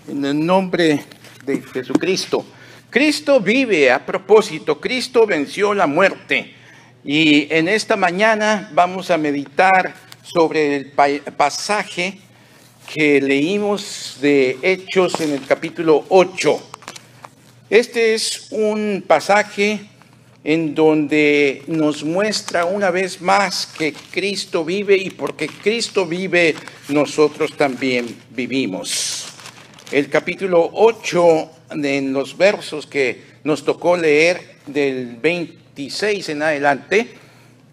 En el nombre de Jesucristo. Cristo vive. A propósito, Cristo venció la muerte. Y en esta mañana vamos a meditar sobre el pasaje que leímos de Hechos en el capítulo 8. Este es un pasaje en donde nos muestra una vez más que Cristo vive, y porque Cristo vive, nosotros también vivimos. El capítulo 8, en los versos que nos tocó leer del 26 en adelante,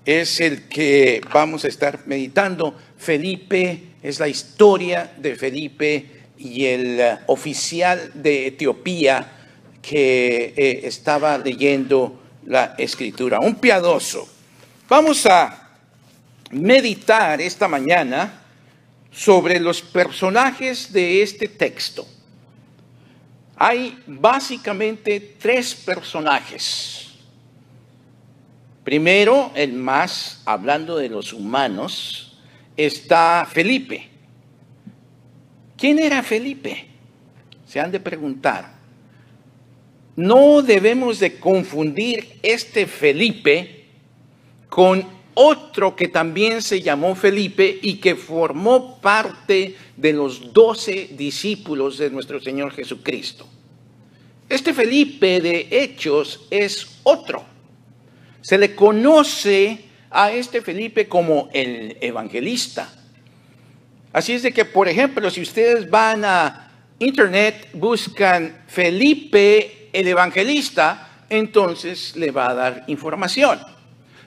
es el que vamos a estar meditando. Felipe, es la historia de Felipe y el oficial de Etiopía que estaba leyendo la escritura, un piadoso. Vamos a meditar esta mañana sobre los personajes de este texto. Hay básicamente tres personajes. Primero, el más, hablando de los humanos, está Felipe. ¿Quién era Felipe? Se han de preguntar. No debemos de confundir este Felipe con otro que también se llamó Felipe y que formó parte de los 12 discípulos de nuestro Señor Jesucristo. Este Felipe de Hechos es otro. Se le conoce a este Felipe como el evangelista. Así es de que, por ejemplo, si ustedes van a internet, buscan Felipe el evangelista, entonces le va a dar información.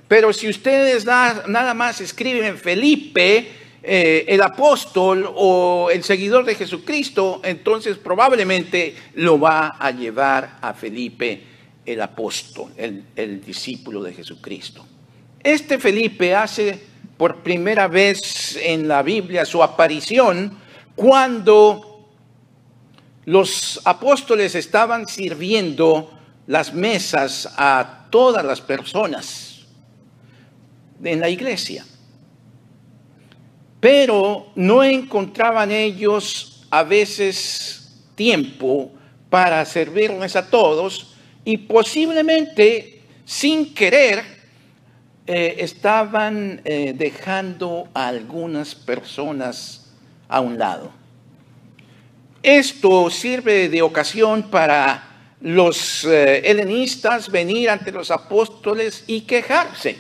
Pero si ustedes nada más escriben Felipe, el apóstol o el seguidor de Jesucristo, entonces probablemente lo va a llevar a Felipe el apóstol, el discípulo de Jesucristo. Este Felipe hace por primera vez en la Biblia su aparición cuando los apóstoles estaban sirviendo las mesas a todas las personas en la iglesia. Pero no encontraban ellos a veces tiempo para servirles a todos y posiblemente sin querer estaban dejando a algunas personas a un lado. Esto sirve de ocasión para los helenistas venir ante los apóstoles y quejarse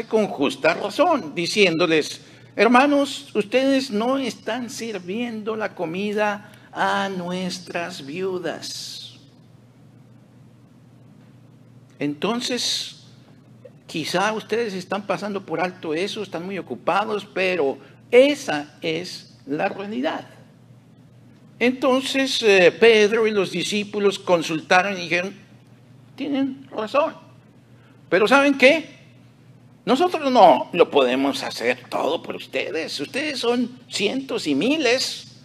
con justa razón, diciéndoles: hermanos, ustedes no están sirviendo la comida a nuestras viudas. Entonces, quizá ustedes están pasando por alto eso, están muy ocupados, pero esa es la realidad. Entonces Pedro y los discípulos consultaron y dijeron: tienen razón, pero ¿saben qué? Nosotros no lo podemos hacer todo por ustedes. Ustedes son cientos y miles.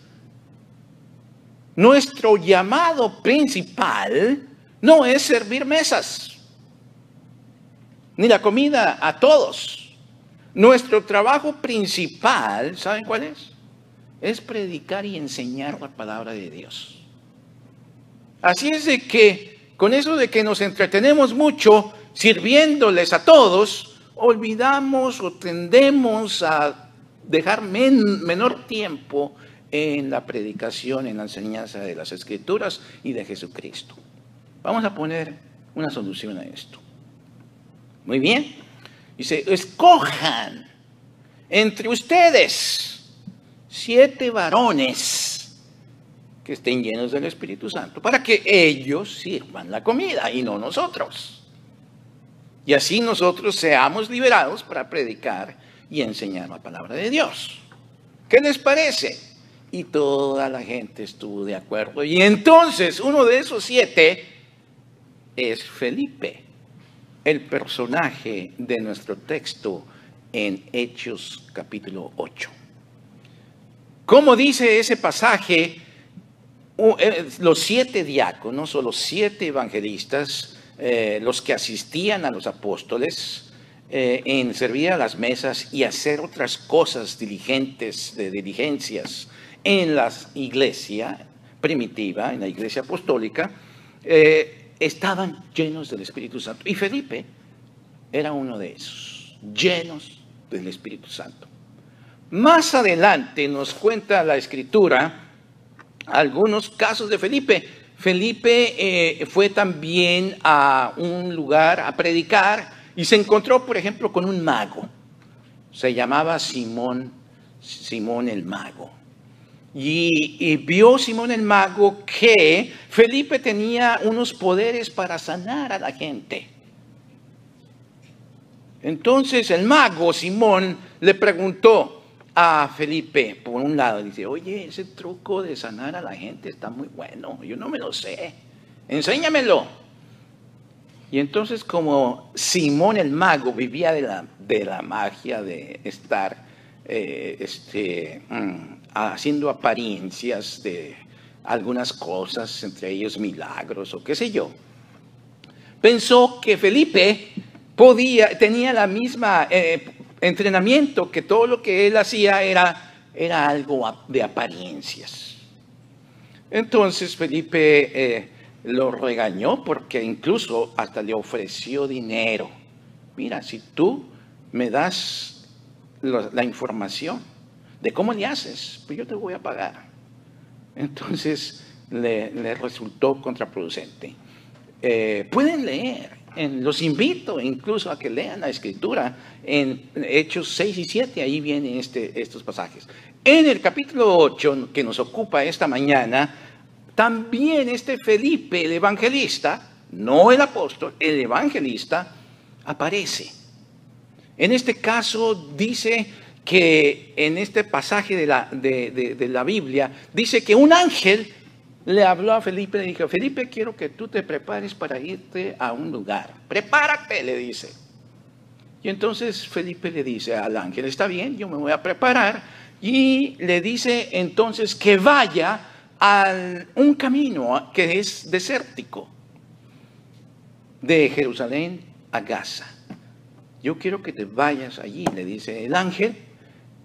Nuestro llamado principal no es servir mesas, ni la comida a todos. Nuestro trabajo principal, ¿saben cuál es? Es predicar y enseñar la palabra de Dios. Así es de que, con eso de que nos entretenemos mucho sirviéndoles a todos, olvidamos o tendemos a dejar menor tiempo en la predicación, en la enseñanza de las Escrituras y de Jesucristo. Vamos a poner una solución a esto. Muy bien. Dice: escojan entre ustedes 7 varones que estén llenos del Espíritu Santo para que ellos sirvan la comida y no nosotros. Y así nosotros seamos liberados para predicar y enseñar la palabra de Dios. ¿Qué les parece? Y toda la gente estuvo de acuerdo. Y entonces uno de esos 7 es Felipe, el personaje de nuestro texto en Hechos capítulo 8. Como dice ese pasaje, los 7 diáconos o los 7 evangelistas, los que asistían a los apóstoles, en servir a las mesas y hacer otras cosas diligentes, de diligencias en la iglesia primitiva, en la iglesia apostólica, estaban llenos del Espíritu Santo. Y Felipe era uno de esos, llenos del Espíritu Santo. Más adelante nos cuenta la Escritura algunos casos de Felipe. Felipe fue también a un lugar a predicar y se encontró, por ejemplo, con un mago. Se llamaba Simón el mago. Y vio Simón el mago que Felipe tenía unos poderes para sanar a la gente. Entonces el mago Simón le preguntó a Felipe, por un lado, dice: oye, ese truco de sanar a la gente está muy bueno, yo no me lo sé, enséñamelo. Y entonces, como Simón el mago vivía de la magia de estar haciendo apariencias de algunas cosas, entre ellos milagros o qué sé yo, pensó que Felipe tenía la misma entrenamiento, que todo lo que él hacía era algo de apariencias. Entonces Felipe lo regañó, porque incluso hasta le ofreció dinero. Mira, si tú me das la información de cómo le haces, pues yo te voy a pagar. Entonces le resultó contraproducente. Pueden leer, los invito incluso a que lean la Escritura en Hechos 6 y 7, ahí vienen estos pasajes. En el capítulo 8 que nos ocupa esta mañana, también Felipe, el evangelista, no el apóstol, el evangelista, aparece. En este caso dice que en este pasaje de la Biblia, dice que un ángel le habló a Felipe y le dijo: Felipe, quiero que tú te prepares para irte a un lugar. Prepárate, le dice. Y entonces Felipe le dice al ángel: está bien, yo me voy a preparar. Y le dice entonces que vaya a un camino que es desértico, de Jerusalén a Gaza. Yo quiero que te vayas allí, le dice el ángel.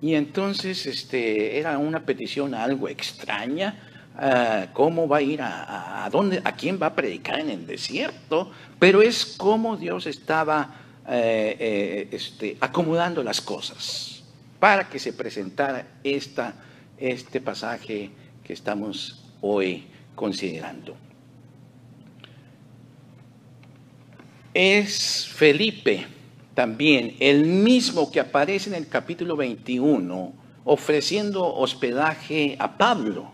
Y entonces era una petición algo extraña. ¿Cómo va a ir a dónde, a quién va a predicar en el desierto? Pero es como Dios estaba acomodando las cosas para que se presentara este pasaje que estamos hoy considerando. Es Felipe también el mismo que aparece en el capítulo 21 ofreciendo hospedaje a Pablo.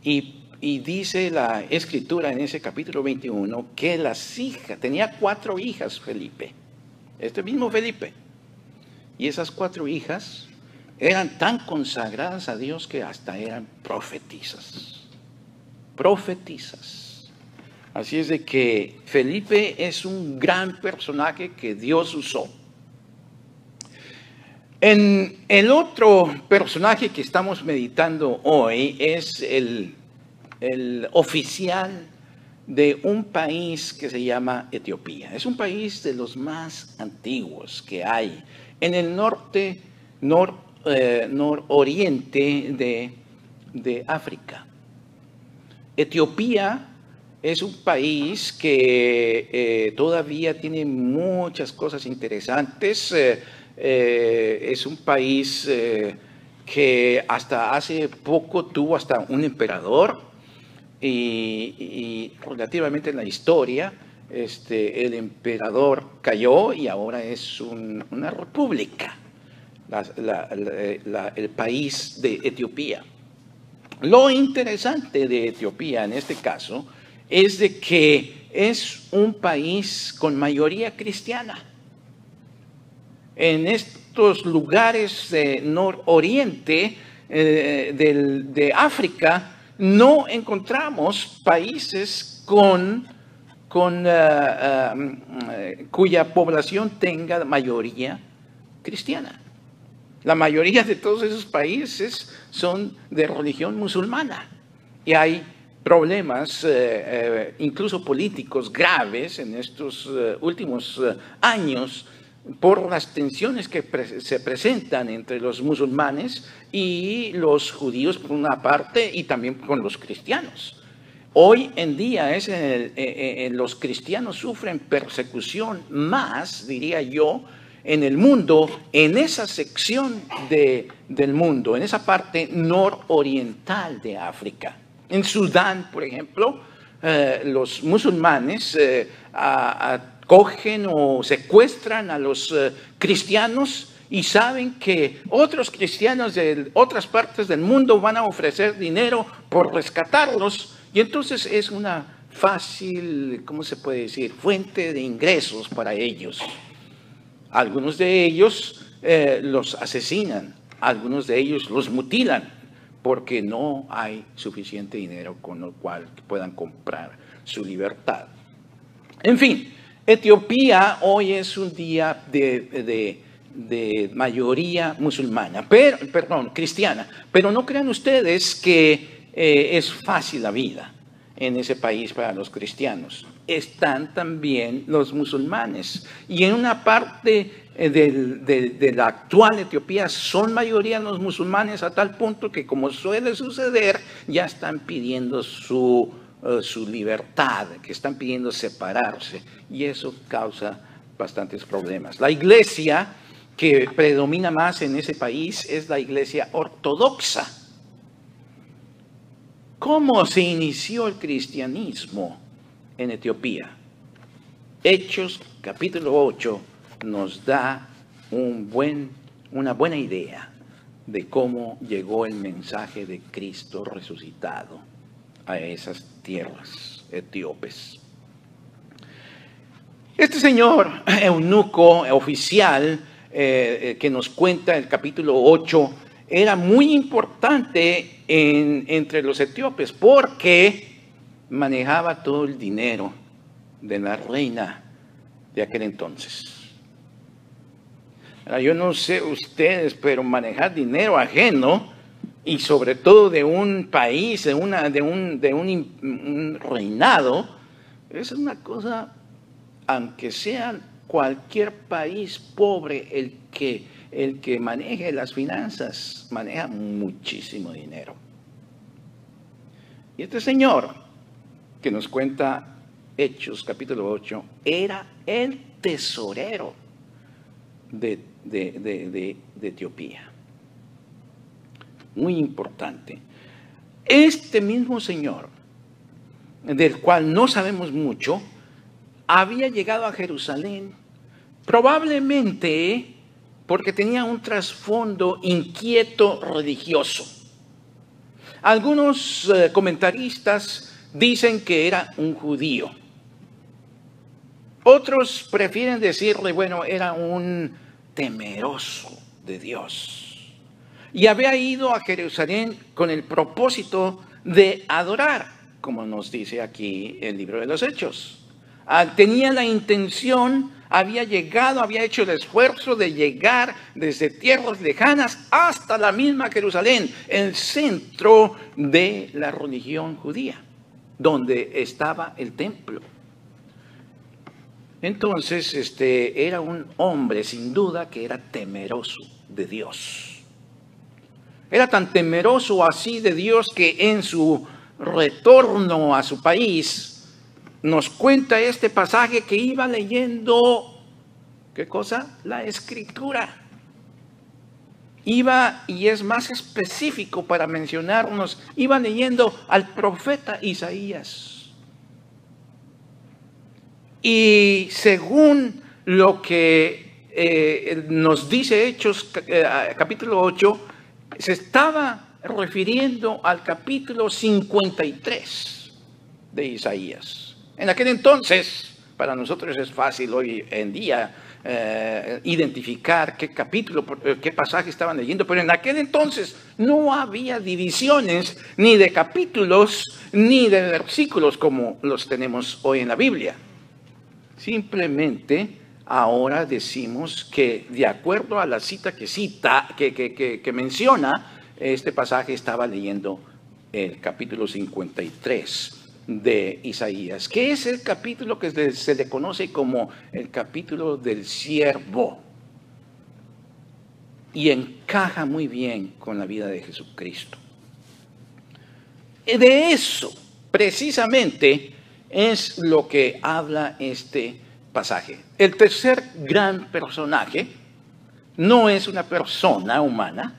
Y dice la Escritura en ese capítulo 21 que tenía 4 hijas Felipe, mismo Felipe. Y esas 4 hijas eran tan consagradas a Dios que hasta eran profetisas. Así es de que Felipe es un gran personaje que Dios usó. El otro personaje que estamos meditando hoy es el oficial de un país que se llama Etiopía. Es un país de los más antiguos que hay en el nororiente de África. Etiopía es un país que todavía tiene muchas cosas interesantes. Es un país que hasta hace poco tuvo hasta un emperador, y relativamente en la historia el emperador cayó y ahora es una república, el país de Etiopía. Lo interesante de Etiopía en este caso es de que es un país con mayoría cristiana. En estos lugares nororiente de África no encontramos países cuya población tenga mayoría cristiana. La mayoría de todos esos países son de religión musulmana y hay problemas incluso políticos graves en estos últimos años por las tensiones que se presentan entre los musulmanes y los judíos por una parte y también con los cristianos. Hoy en día los cristianos sufren persecución más, diría yo, en el mundo, en esa sección del mundo, en esa parte nororiental de África. En Sudán, por ejemplo, los musulmanes cogen o secuestran a los cristianos y saben que otros cristianos de otras partes del mundo van a ofrecer dinero por rescatarlos, y entonces es una fácil, ¿cómo se puede decir?, fuente de ingresos para ellos. Algunos de ellos los asesinan, algunos de ellos los mutilan, porque no hay suficiente dinero con lo cual puedan comprar su libertad. En fin, Etiopía hoy es un día de mayoría musulmana, cristiana, pero no crean ustedes que es fácil la vida en ese país para los cristianos. Están también los musulmanes, y en una parte de la actual Etiopía son mayoría los musulmanes, a tal punto que, como suele suceder, ya están pidiendo su libertad, que están pidiendo separarse, y eso causa bastantes problemas. La iglesia que predomina más en ese país es la iglesia ortodoxa. ¿Cómo se inició el cristianismo en Etiopía? Hechos capítulo 8 nos da una buena idea de cómo llegó el mensaje de Cristo resucitado a esas tierras etíopes. Este señor eunuco oficial que nos cuenta el capítulo 8 era muy importante entre los etíopes, porque manejaba todo el dinero de la reina de aquel entonces. Ahora, yo no sé ustedes, pero manejar dinero ajeno, y sobre todo de un país, de un reinado, es una cosa, aunque sea cualquier país pobre el que maneje las finanzas, maneja muchísimo dinero. Y este señor que nos cuenta Hechos capítulo 8 era el tesorero de Etiopía. Muy importante. Este mismo señor, del cual no sabemos mucho, había llegado a Jerusalén probablemente porque tenía un trasfondo inquieto religioso. Algunos comentaristas dicen que era un judío. Otros prefieren decirle, bueno, era un temeroso de Dios. Y había ido a Jerusalén con el propósito de adorar, como nos dice aquí el libro de los Hechos. Tenía la intención, había hecho el esfuerzo de llegar desde tierras lejanas hasta la misma Jerusalén, el centro de la religión judía, donde estaba el templo. Entonces, era un hombre, sin duda, que era temeroso de Dios. Era tan temeroso así de Dios que en su retorno a su país, nos cuenta este pasaje que iba leyendo, ¿qué cosa? La Escritura. Iba, y es más específico para mencionarnos, iba leyendo al profeta Isaías. Y según lo que nos dice Hechos capítulo 8, se estaba refiriendo al capítulo 53 de Isaías. En aquel entonces, para nosotros es fácil hoy en día identificar qué capítulo, qué pasaje estaban leyendo, pero en aquel entonces no había divisiones ni de capítulos ni de versículos como los tenemos hoy en la Biblia. Simplemente ahora decimos que de acuerdo a la cita que menciona, este pasaje estaba leyendo el capítulo 53 de Isaías, que es el capítulo que se le conoce como el capítulo del siervo. Y encaja muy bien con la vida de Jesucristo. De eso, precisamente, es lo que habla este pasaje. El tercer gran personaje no es una persona humana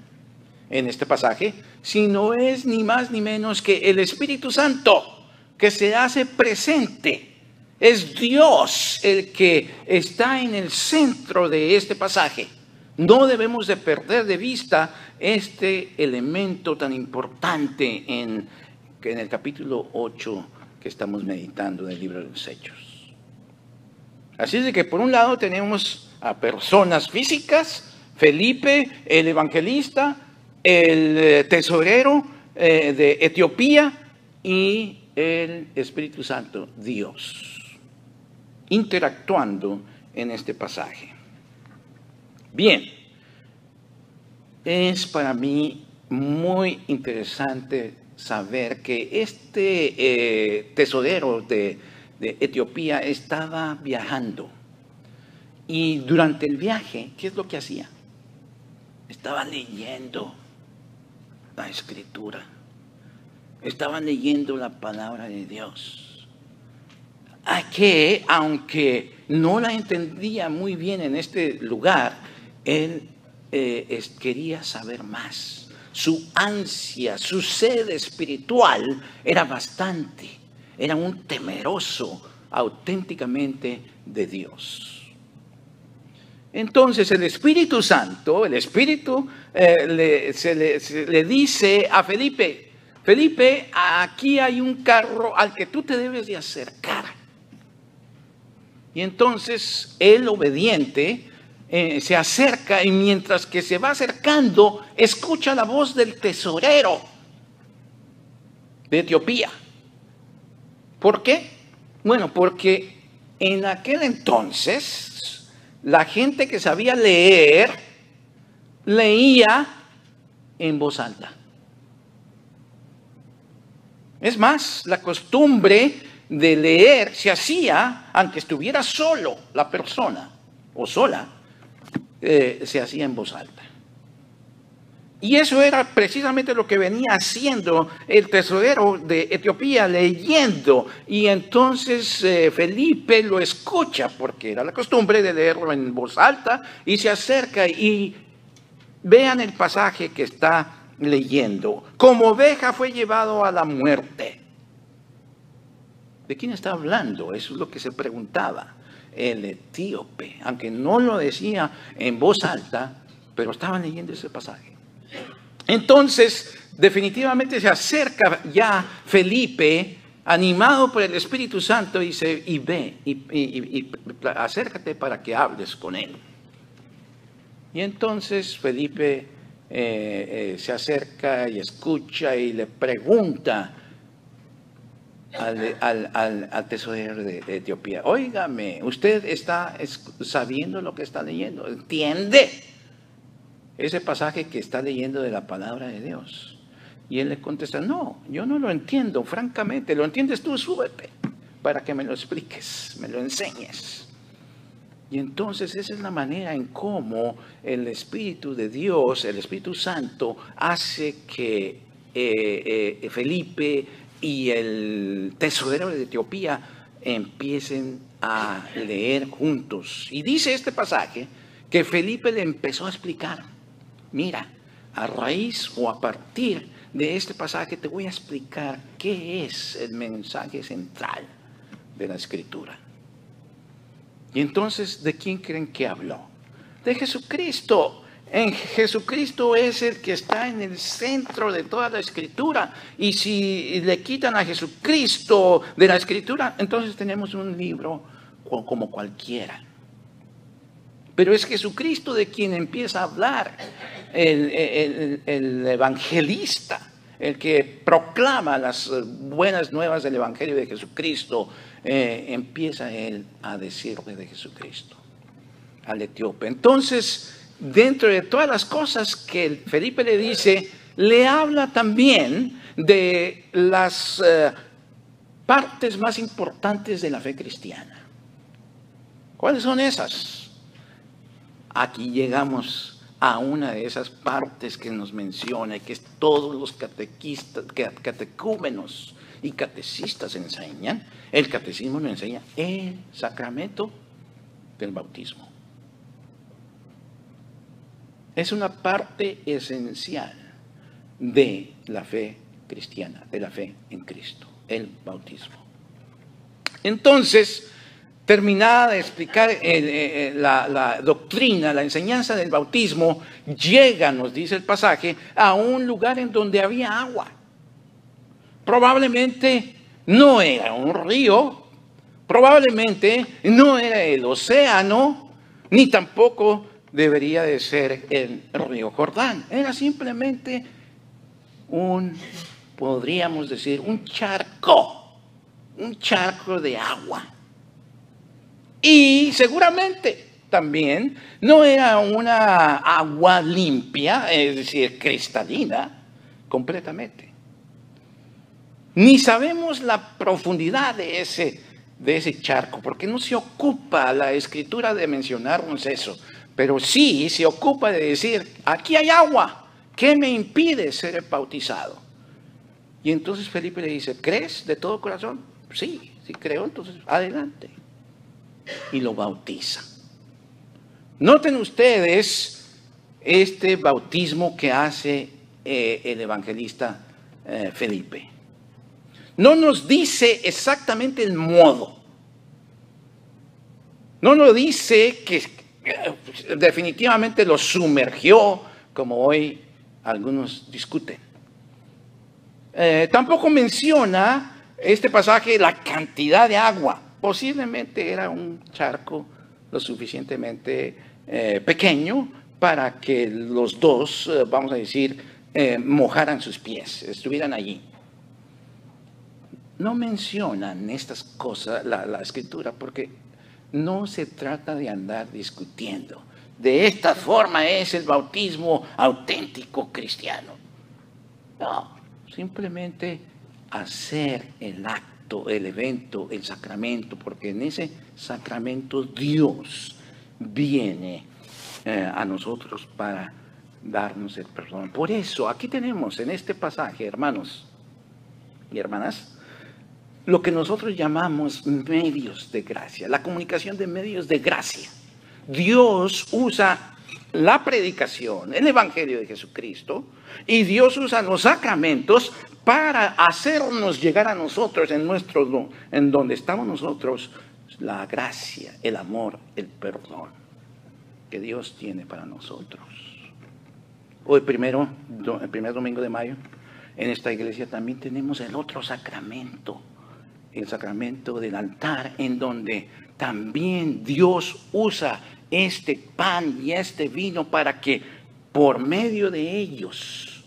en este pasaje, sino es ni más ni menos que el Espíritu Santo, que se hace presente. Es Dios el que está en el centro de este pasaje. No debemos de perder de vista este elemento tan importante en el capítulo 8 que estamos meditando del libro de los Hechos. Así es de que por un lado tenemos a personas físicas, Felipe, el evangelista, el tesorero de Etiopía y el Espíritu Santo, Dios, interactuando en este pasaje. Bien, es para mí muy interesante saber que este tesorero de Etiopía estaba viajando. Y durante el viaje, ¿qué es lo que hacía? Estaba leyendo la Escritura. Estaba leyendo la palabra de Dios. A que, aunque no la entendía muy bien en este lugar, él quería saber más. Su ansia, su sed espiritual era bastante. Era un temeroso auténticamente de Dios. Entonces el Espíritu Santo, el Espíritu le dice a Felipe: Felipe, aquí hay un carro al que tú te debes de acercar. Y entonces él, obediente, se acerca, y mientras que se va acercando, escucha la voz del tesorero de Etiopía. ¿Por qué? Bueno, porque en aquel entonces la gente que sabía leer, leía en voz alta. Es más, la costumbre de leer se hacía, aunque estuviera solo la persona o sola, se hacía en voz alta. Y eso era precisamente lo que venía haciendo el tesorero de Etiopía, leyendo. Y entonces Felipe lo escucha, porque era la costumbre de leerlo en voz alta, y se acerca y vean el pasaje que está leyendo. Como oveja fue llevado a la muerte. ¿De quién está hablando? Eso es lo que se preguntaba el etíope, aunque no lo decía en voz alta, pero estaba leyendo ese pasaje. Entonces, definitivamente se acerca ya Felipe, animado por el Espíritu Santo, y ve, y acércate para que hables con él. Y entonces Felipe se acerca y escucha y le pregunta al tesorero de Etiopía: óigame, ¿usted está sabiendo lo que está leyendo? ¿Entiende ese pasaje que está leyendo de la palabra de Dios? Y él le contesta: no, yo no lo entiendo, francamente. ¿Lo entiendes tú? Súbete para que me lo expliques, me lo enseñes. Y entonces esa es la manera en cómo el Espíritu de Dios, el Espíritu Santo, hace que Felipe y el tesorero de Etiopía empiecen a leer juntos. Y dice este pasaje que Felipe le empezó a explicar: mira, a raíz o a partir de este pasaje te voy a explicar qué es el mensaje central de la Escritura. Y entonces, ¿de quién creen que habló? De Jesucristo. En Jesucristo es el que está en el centro de toda la Escritura. Y si le quitan a Jesucristo de la Escritura, entonces tenemos un libro como cualquiera. Pero es Jesucristo de quien empieza a hablar el evangelista, el que proclama las buenas nuevas del Evangelio de Jesucristo. Empieza él a decirle de Jesucristo al etíope. Entonces, dentro de todas las cosas que Felipe le dice, le habla también de las partes más importantes de la fe cristiana. ¿Cuáles son esas? Aquí llegamos a una de esas partes que nos menciona, que todos los catecúmenos y catecistas enseñan. El catecismo nos enseña el sacramento del bautismo. Es una parte esencial de la fe cristiana, de la fe en Cristo, el bautismo. Entonces, terminada de explicar la doctrina, la enseñanza del bautismo, llega, nos dice el pasaje, a un lugar en donde había agua. Probablemente no era un río, probablemente no era el océano, ni tampoco debería de ser el río Jordán. Era simplemente podríamos decir, un charco de agua. Y seguramente también no era una agua limpia, es decir, cristalina, completamente. Ni sabemos la profundidad de ese charco, porque no se ocupa la Escritura de mencionarnos eso, pero sí se ocupa de decir, aquí hay agua, ¿qué me impide ser bautizado? Y entonces Felipe le dice, ¿crees de todo corazón? Sí, sí creo, entonces adelante. Y lo bautiza. Noten ustedes este bautismo que hace el evangelista Felipe. No nos dice exactamente el modo. No nos dice que definitivamente lo sumergió, como hoy algunos discuten. Tampoco menciona este pasaje la cantidad de agua. Posiblemente era un charco lo suficientemente pequeño para que los dos, vamos a decir, mojaran sus pies, estuvieran allí. No mencionan estas cosas la Escritura porque no se trata de andar discutiendo. De esta forma es el bautismo auténtico cristiano. No, simplemente hacer el acto, el evento, el sacramento, porque en ese sacramento Dios viene a nosotros para darnos el perdón. Por eso aquí tenemos en este pasaje, hermanos y hermanas, lo que nosotros llamamos medios de gracia, la comunicación de medios de gracia. Dios usa la predicación, el Evangelio de Jesucristo, y Dios usa los sacramentos para hacernos llegar a nosotros en donde estamos nosotros, la gracia, el amor, el perdón que Dios tiene para nosotros. Hoy el primer domingo de mayo, en esta iglesia también tenemos el otro sacramento, el sacramento del altar, en donde también Dios usa este pan y este vino para que por medio de ellos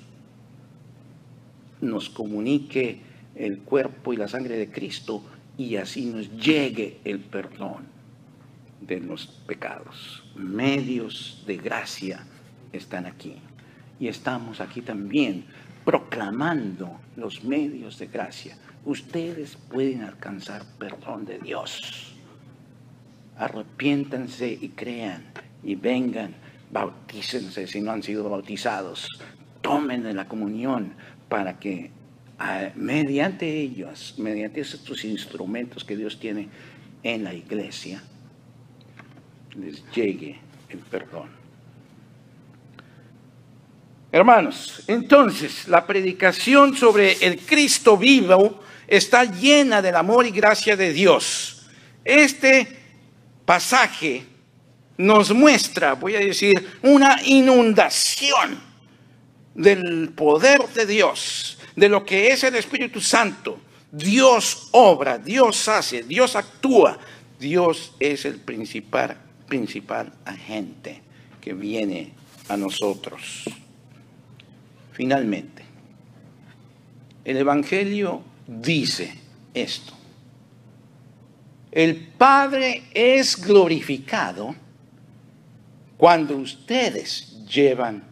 nos comunique el cuerpo y la sangre de Cristo y así nos llegue el perdón de los pecados. Medios de gracia están aquí y estamos aquí también proclamando los medios de gracia. Ustedes pueden alcanzar perdón de Dios. Arrepiéntanse y crean y vengan, bautícense si no han sido bautizados, tomen de la comunión para que mediante ellos, mediante estos instrumentos que Dios tiene en la iglesia, les llegue el perdón. Hermanos, entonces la predicación sobre el Cristo vivo está llena del amor y gracia de Dios. Este pasaje nos muestra, voy a decir, una inundación del poder de Dios, de lo que es el Espíritu Santo. Dios obra, Dios hace, Dios actúa. Dios es el principal agente que viene a nosotros. Finalmente, el Evangelio dice esto: el Padre es glorificado cuando ustedes llevan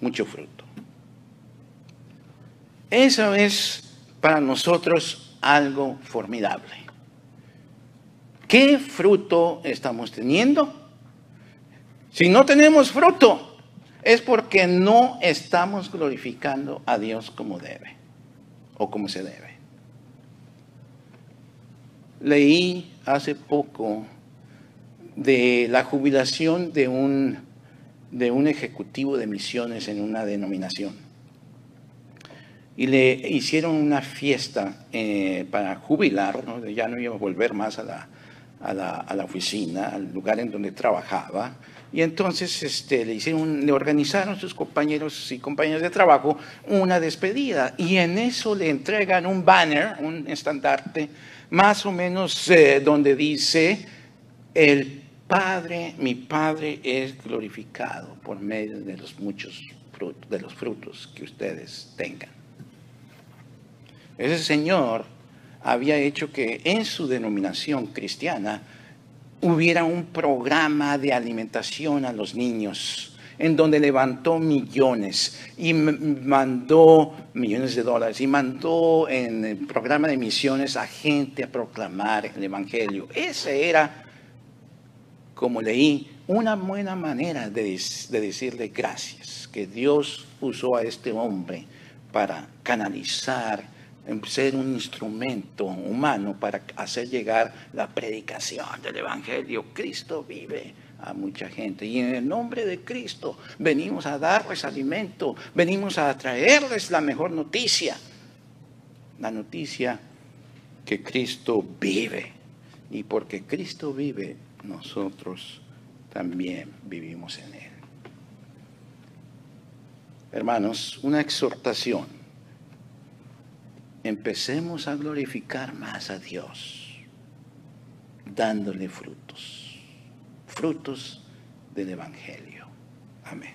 mucho fruto. Eso es para nosotros algo formidable. ¿Qué fruto estamos teniendo? Si no tenemos fruto, es porque no estamos glorificando a Dios como debe o como se debe. Leí hace poco de la jubilación de un ejecutivo de misiones en una denominación. Y le hicieron una fiesta para jubilar, ¿no? Ya no iba a volver más a la oficina, al lugar en donde trabajaba. Y entonces le organizaron sus compañeros y compañeras de trabajo una despedida. Y en eso le entregan un banner, un estandarte, más o menos donde dice: mi Padre es glorificado por medio de los muchos frutos, de los frutos que ustedes tengan. Ese señor había hecho que en su denominación cristiana hubiera un programa de alimentación a los niños, en donde levantó millones y mandó millones de dólares y mandó en el programa de misiones a gente a proclamar el evangelio. Ese era, como leí, una buena manera de decirle gracias, que Dios usó a este hombre para canalizar, ser un instrumento humano para hacer llegar la predicación del evangelio. Cristo vive a mucha gente y en el nombre de Cristo venimos a darles alimento, venimos a traerles la mejor noticia, la noticia que Cristo vive, y porque Cristo vive, nosotros también vivimos en Él. Hermanos, una exhortación: empecemos a glorificar más a Dios, dándole frutos del Evangelio. Amén.